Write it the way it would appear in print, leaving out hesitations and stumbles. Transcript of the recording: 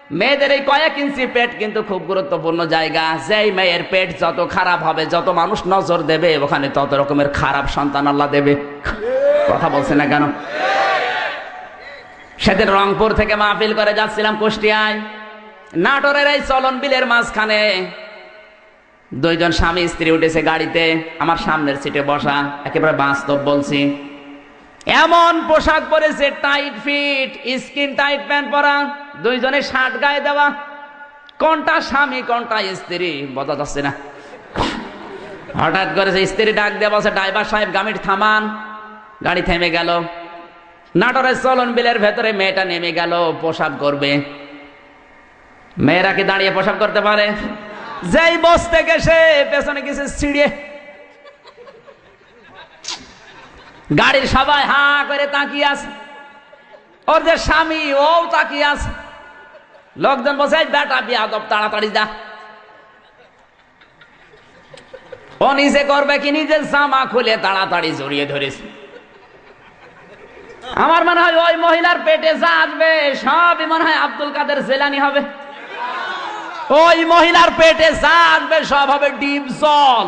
মেয়েদের এই কয়েক ইঞ্চি পেট কিন্তু খুব গুরুত্বপূর্ণ জায়গা। যেই মেয়ের পেট যত খারাপ হবে, যত মানুষ নজর দেবে, ওখানে তত রকমের খারাপ সন্তান আল্লাহ দেবে। কথা বলছে না কেন? সেদিন রংপুর থেকে মাহফিল করে যাচ্ছিলাম কুষ্টিয়ায়, নাটোরের এই চলন বিলের মাঝখানে দুইজন স্বামী স্ত্রী উঠেছে গাড়িতে, আমার সামনের সিটে বসা, একেবারে বাস্তব বলছি। এমন পোশাক পরেছে, tight fit, skin tight pant পরা, দুইজনে শার্ট গায়ে দেওয়া। কোনটা স্বামী কোনটা স্ত্রী বোঝা যাচ্ছে না। হঠাৎ করে স্ত্রী ডাক দিয়ে বলছে, ড্রাইভার সাহেব গাড়ি থামান। গাড়ি থেমে গেল। নাটোরের চলন বিলের ভেতরে মেয়েটা নেমে গেল পোশাক করবে। মেয়েরা কি দাঁড়িয়ে পোশাক করতে পারে? যেই বসতে গেছে পেছনে গেছে ছিড়িয়ে। গাড়ির সবাই হা করে তাকিয়ে আছে, ওর যে স্বামী ও তাকিয়ে আছে। লোকজন বসে, বেটা বিয়াদব, তাড়াতাড়ি যা। ও নিজে করবে কি, নিজের জামা খুলে তাড়াতাড়ি জড়িয়ে ধরেছে। আমার মনে হয় ওই মহিলার পেটে যা আসবে সবই মনে হয় আব্দুল কাদের জেলানি হবে। ওই মহিলার পেটে যা আসবে সব হবে ডিপ জল।